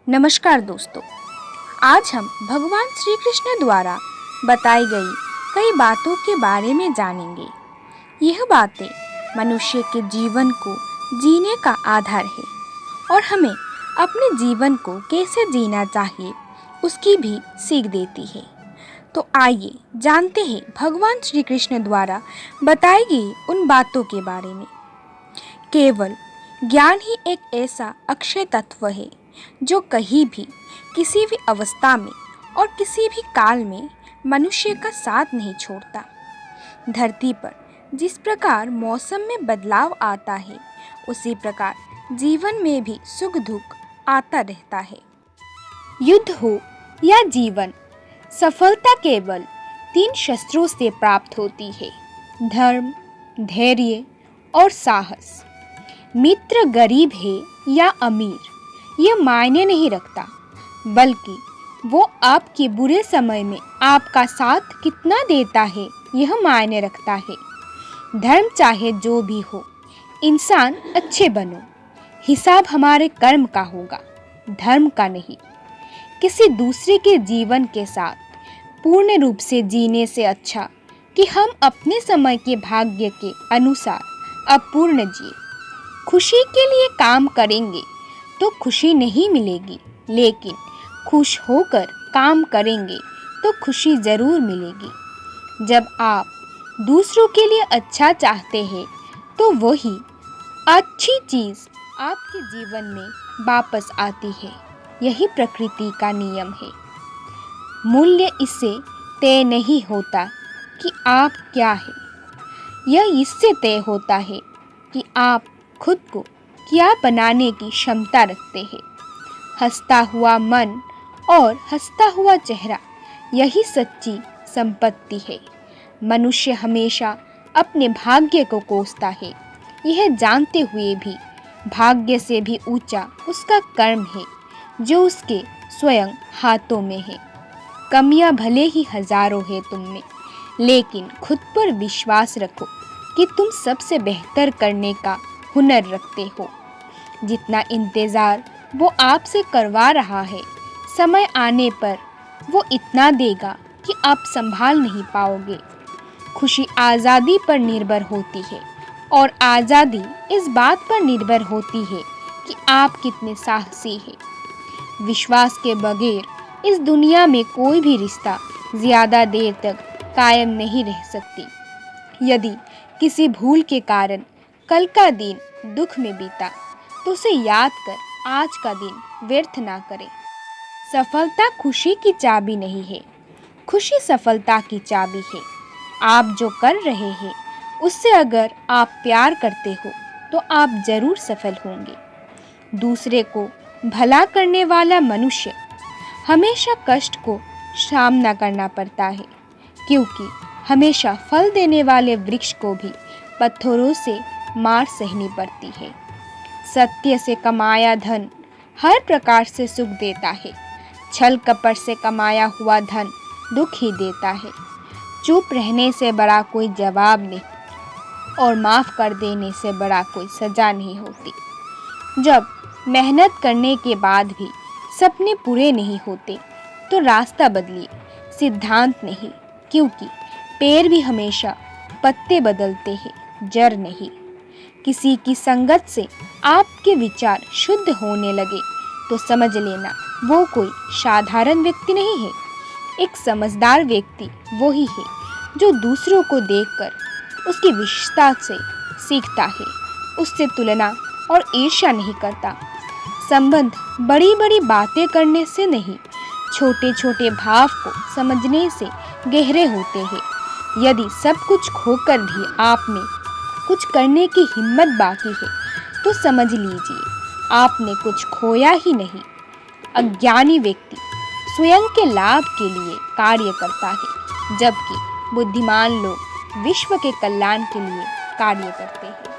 नमस्कार दोस्तों, आज हम भगवान श्री कृष्ण द्वारा बताई गई कई बातों के बारे में जानेंगे। यह बातें मनुष्य के जीवन को जीने का आधार है और हमें अपने जीवन को कैसे जीना चाहिए उसकी भी सीख देती है। तो आइए जानते हैं भगवान श्री कृष्ण द्वारा बताई गई उन बातों के बारे में। केवल ज्ञान ही एक ऐसा अक्षय तत्व है जो कहीं भी, किसी भी अवस्था में और किसी भी काल में मनुष्य का साथ नहीं छोड़ता। धरती पर जिस प्रकार मौसम में बदलाव आता है, उसी प्रकार जीवन में भी सुख दुख आता रहता है। युद्ध हो या जीवन, सफलता केवल 3 शस्त्रों से प्राप्त होती है: धर्म, धैर्य और साहस। मित्र गरीब है या अमीर, यह मायने नहीं रखता, बल्कि वो आपके बुरे समय में आपका साथ कितना देता है यह मायने रखता है। धर्म चाहे जो भी हो, इंसान अच्छे बनो, हिसाब हमारे कर्म का होगा, धर्म का नहीं। किसी दूसरे के जीवन के साथ पूर्ण रूप से जीने से अच्छा कि हम अपने समय के भाग्य के अनुसार अपूर्ण जिए। खुशी के लिए काम करेंगे तो खुशी नहीं मिलेगी, लेकिन खुश होकर काम करेंगे तो खुशी ज़रूर मिलेगी। जब आप दूसरों के लिए अच्छा चाहते हैं तो वही अच्छी चीज़ आपके जीवन में वापस आती है। यही प्रकृति का नियम है। मूल्य इससे तय नहीं होता कि आप क्या है, यह इससे तय होता है कि आप खुद को क्या बनाने की क्षमता रखते हैं। हंसता हुआ मन और हंसता हुआ चेहरा, यही सच्ची संपत्ति है। मनुष्य हमेशा अपने भाग्य को कोसता है, यह जानते हुए भी भाग्य से भी ऊंचा उसका कर्म है जो उसके स्वयं हाथों में है। कमियां भले ही हजारों है तुम में, लेकिन खुद पर विश्वास रखो कि तुम सबसे बेहतर करने का हुनर रखते हो। जितना इंतज़ार वो आपसे करवा रहा है, समय आने पर वो इतना देगा कि आप संभाल नहीं पाओगे। खुशी आज़ादी पर निर्भर होती है और आज़ादी इस बात पर निर्भर होती है कि आप कितने साहसी हैं। विश्वास के बगैर इस दुनिया में कोई भी रिश्ता ज़्यादा देर तक कायम नहीं रह सकती। यदि किसी भूल के कारण कल का दिन दुख में बीता तो उसे याद कर आज का दिन व्यर्थ ना करें। सफलता खुशी की चाबी नहीं है, खुशी सफलता की चाबी है। आप जो कर रहे हैं उससे अगर आप प्यार करते हो तो आप जरूर सफल होंगे। दूसरे को भला करने वाला मनुष्य हमेशा कष्ट को सामना करना पड़ता है, क्योंकि हमेशा फल देने वाले वृक्ष को भी पत्थरों से मार सहनी पड़ती है। सत्य से कमाया धन हर प्रकार से सुख देता है, छल कपट से कमाया हुआ धन दुख ही देता है। चुप रहने से बड़ा कोई जवाब नहीं और माफ़ कर देने से बड़ा कोई सज़ा नहीं होती। जब मेहनत करने के बाद भी सपने पूरे नहीं होते तो रास्ता बदलिए, सिद्धांत नहीं, क्योंकि पेड़ भी हमेशा पत्ते बदलते हैं, जड़ नहीं। किसी की संगत से आपके विचार शुद्ध होने लगे तो समझ लेना वो कोई साधारण व्यक्ति नहीं है। एक समझदार व्यक्ति वो ही है जो दूसरों को देखकर उसकी विशेषता से सीखता है, उससे तुलना और ईर्ष्या नहीं करता। संबंध बड़ी बड़ी बातें करने से नहीं, छोटे छोटे भाव को समझने से गहरे होते हैं। यदि सब कुछ खोकर भी आप में कुछ करने की हिम्मत बाकी है तो समझ लीजिए आपने कुछ खोया ही नहीं। अज्ञानी व्यक्ति स्वयं के लाभ के लिए कार्य करता है, जबकि बुद्धिमान लोग विश्व के कल्याण के लिए कार्य करते हैं।